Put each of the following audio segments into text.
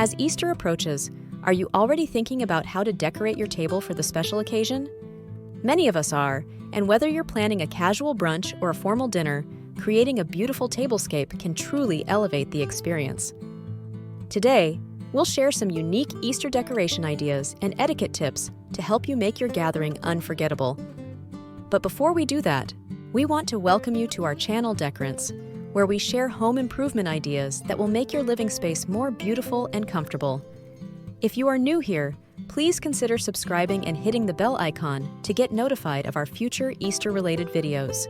As Easter approaches, are you already thinking about how to decorate your table for the special occasion? Many of us are, and whether you're planning a casual brunch or a formal dinner, creating a beautiful tablescape can truly elevate the experience. Today, we'll share some unique Easter decoration ideas and etiquette tips to help you make your gathering unforgettable. But before we do that, we want to welcome you to our channel Decorants, where we share home improvement ideas that will make your living space more beautiful and comfortable. If you are new here, please consider subscribing and hitting the bell icon to get notified of our future Easter-related videos.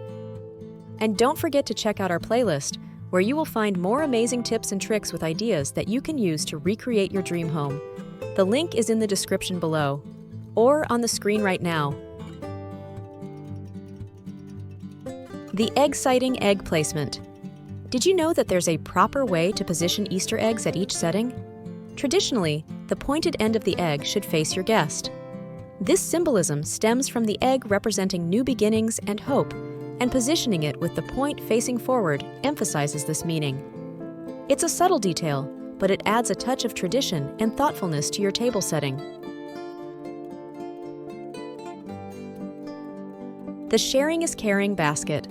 And don't forget to check out our playlist, where you will find more amazing tips and tricks with ideas that you can use to recreate your dream home. The link is in the description below, or on the screen right now. The egg-sighting egg placement. Did you know that there's a proper way to position Easter eggs at each setting? Traditionally, the pointed end of the egg should face your guest. This symbolism stems from the egg representing new beginnings and hope, and positioning it with the point facing forward emphasizes this meaning. It's a subtle detail, but it adds a touch of tradition and thoughtfulness to your table setting. The sharing is caring basket.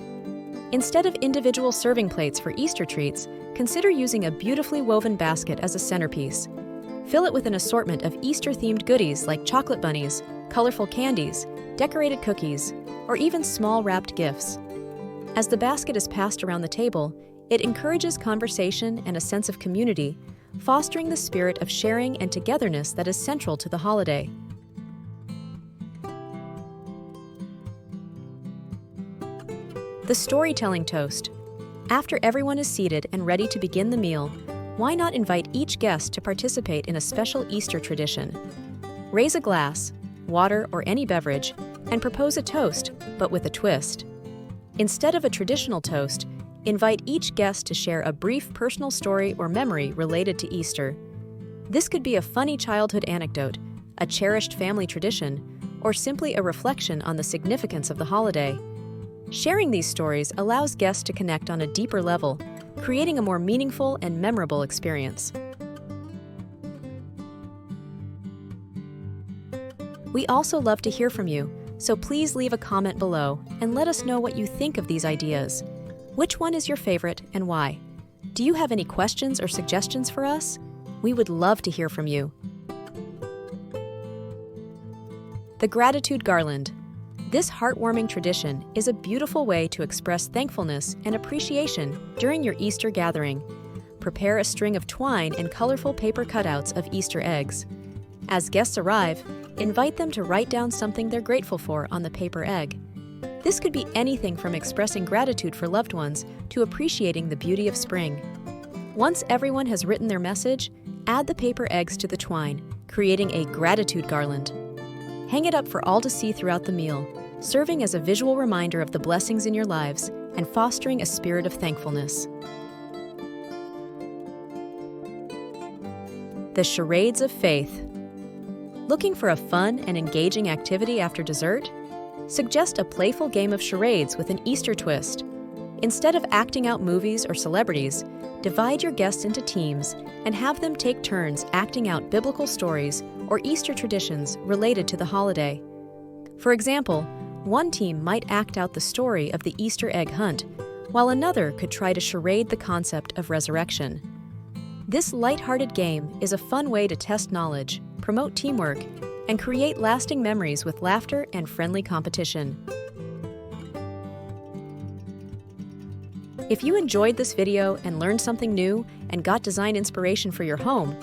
Instead of individual serving plates for Easter treats, consider using a beautifully woven basket as a centerpiece. Fill it with an assortment of Easter-themed goodies like chocolate bunnies, colorful candies, decorated cookies, or even small wrapped gifts. As the basket is passed around the table, it encourages conversation and a sense of community, fostering the spirit of sharing and togetherness that is central to the holiday. The storytelling toast. After everyone is seated and ready to begin the meal, why not invite each guest to participate in a special Easter tradition? Raise a glass, water or any beverage, and propose a toast, but with a twist. Instead of a traditional toast, invite each guest to share a brief personal story or memory related to Easter. This could be a funny childhood anecdote, a cherished family tradition, or simply a reflection on the significance of the holiday. Sharing these stories allows guests to connect on a deeper level, creating a more meaningful and memorable experience. We also love to hear from you, so please leave a comment below and let us know what you think of these ideas. Which one is your favorite and why? Do you have any questions or suggestions for us? We would love to hear from you. The gratitude garland. This heartwarming tradition is a beautiful way to express thankfulness and appreciation during your Easter gathering. Prepare a string of twine and colorful paper cutouts of Easter eggs. As guests arrive, invite them to write down something they're grateful for on the paper egg. This could be anything from expressing gratitude for loved ones to appreciating the beauty of spring. Once everyone has written their message, add the paper eggs to the twine, creating a gratitude garland. Hang it up for all to see throughout the meal, serving as a visual reminder of the blessings in your lives and fostering a spirit of thankfulness. The charades of faith. Looking for a fun and engaging activity after dessert? Suggest a playful game of charades with an Easter twist. Instead of acting out movies or celebrities, divide your guests into teams and have them take turns acting out biblical stories or Easter traditions related to the holiday. For example, one team might act out the story of the Easter egg hunt, while another could try to charade the concept of resurrection. This lighthearted game is a fun way to test knowledge, promote teamwork, and create lasting memories with laughter and friendly competition. If you enjoyed this video and learned something new and got design inspiration for your home,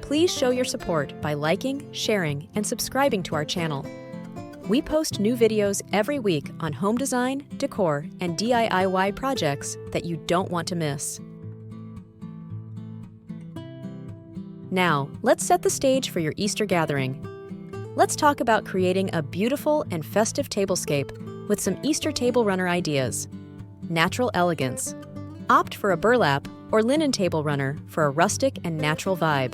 please show your support by liking, sharing, and subscribing to our channel. We post new videos every week on home design, decor, and DIY projects that you don't want to miss. Now, let's set the stage for your Easter gathering. Let's talk about creating a beautiful and festive tablescape with some Easter table runner ideas. Natural elegance. Opt for a burlap or linen table runner for a rustic and natural vibe.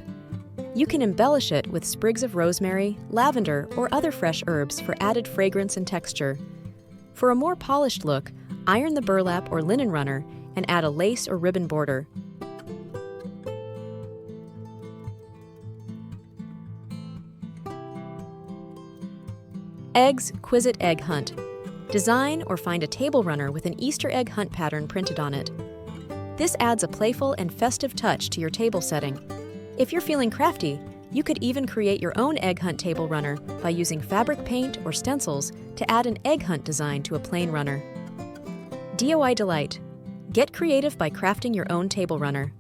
You can embellish it with sprigs of rosemary, lavender, or other fresh herbs for added fragrance and texture. For a more polished look, iron the burlap or linen runner and add a lace or ribbon border. Eggs Quizit Egg Hunt. Design or find a table runner with an Easter egg hunt pattern printed on it. This adds a playful and festive touch to your table setting. If you're feeling crafty, you could even create your own egg hunt table runner by using fabric paint or stencils to add an egg hunt design to a plain runner. DIY Delight. Get creative by crafting your own table runner.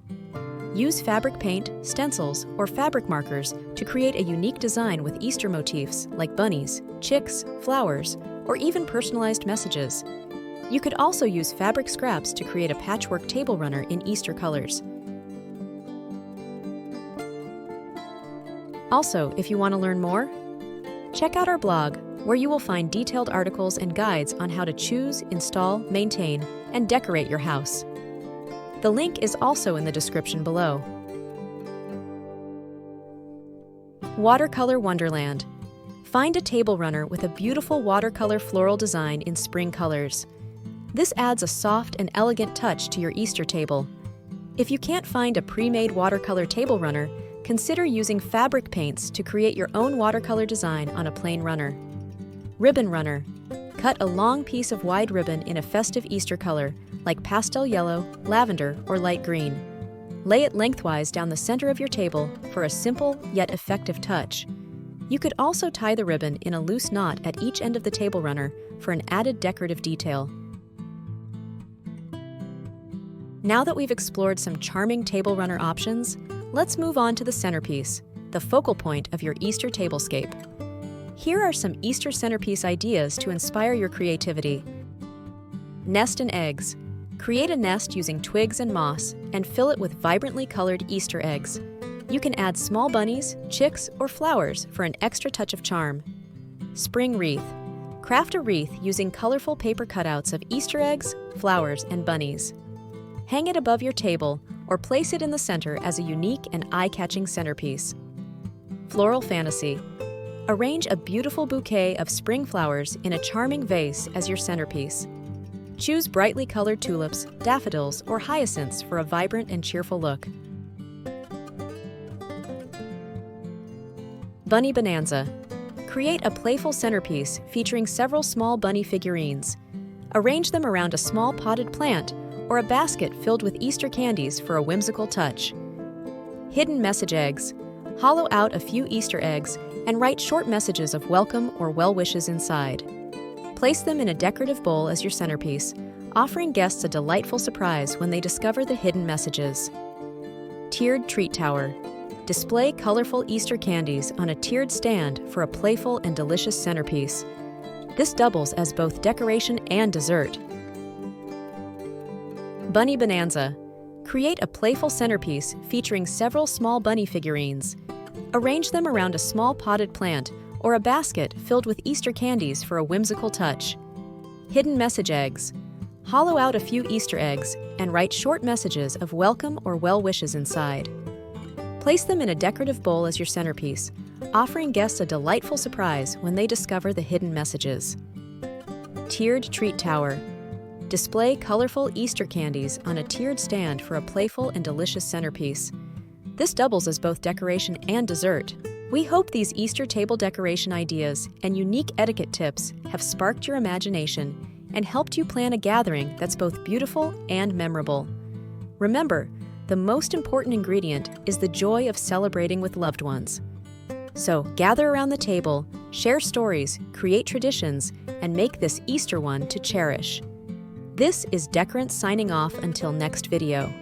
Use fabric paint, stencils, or fabric markers to create a unique design with Easter motifs like bunnies, chicks, flowers, or even personalized messages. You could also use fabric scraps to create a patchwork table runner in Easter colors. Also, if you want to learn more, check out our blog, where you will find detailed articles and guides on how to choose, install, maintain, and decorate your house. The link is also in the description below. Watercolor Wonderland. Find a table runner with a beautiful watercolor floral design in spring colors. This adds a soft and elegant touch to your Easter table. If you can't find a pre-made watercolor table runner, consider using fabric paints to create your own watercolor design on a plain runner. Ribbon Runner. Cut a long piece of wide ribbon in a festive Easter color, like pastel yellow, lavender, or light green. Lay it lengthwise down the center of your table for a simple yet effective touch. You could also tie the ribbon in a loose knot at each end of the table runner for an added decorative detail. Now that we've explored some charming table runner options, let's move on to the centerpiece, the focal point of your Easter tablescape. Here are some Easter centerpiece ideas to inspire your creativity. Nest and eggs. Create a nest using twigs and moss and fill it with vibrantly colored Easter eggs. You can add small bunnies, chicks, or flowers for an extra touch of charm. Spring wreath. Craft a wreath using colorful paper cutouts of Easter eggs, flowers, and bunnies. Hang it above your table or place it in the center as a unique and eye-catching centerpiece. Floral fantasy. Arrange a beautiful bouquet of spring flowers in a charming vase as your centerpiece. Choose brightly colored tulips, daffodils, or hyacinths for a vibrant and cheerful look. Bunny Bonanza. Create a playful centerpiece featuring several small bunny figurines. Arrange them around a small potted plant or a basket filled with Easter candies for a whimsical touch. Hidden message eggs. Hollow out a few Easter eggs and write short messages of welcome or well wishes inside. Place them in a decorative bowl as your centerpiece, offering guests a delightful surprise when they discover the hidden messages. Tiered treat tower. Display colorful Easter candies on a tiered stand for a playful and delicious centerpiece. This doubles as both decoration and dessert. Bunny Bonanza. Create a playful centerpiece featuring several small bunny figurines. Arrange them around a small potted plant or a basket filled with Easter candies for a whimsical touch. Hidden message eggs. Hollow out a few Easter eggs and write short messages of welcome or well wishes inside. Place them in a decorative bowl as your centerpiece, offering guests a delightful surprise when they discover the hidden messages. Tiered treat tower. Display colorful Easter candies on a tiered stand for a playful and delicious centerpiece. This doubles as both decoration and dessert. We hope these Easter table decoration ideas and unique etiquette tips have sparked your imagination and helped you plan a gathering that's both beautiful and memorable. Remember, the most important ingredient is the joy of celebrating with loved ones. So gather around the table, share stories, create traditions, and make this Easter one to cherish. This is Decorants signing off until next video.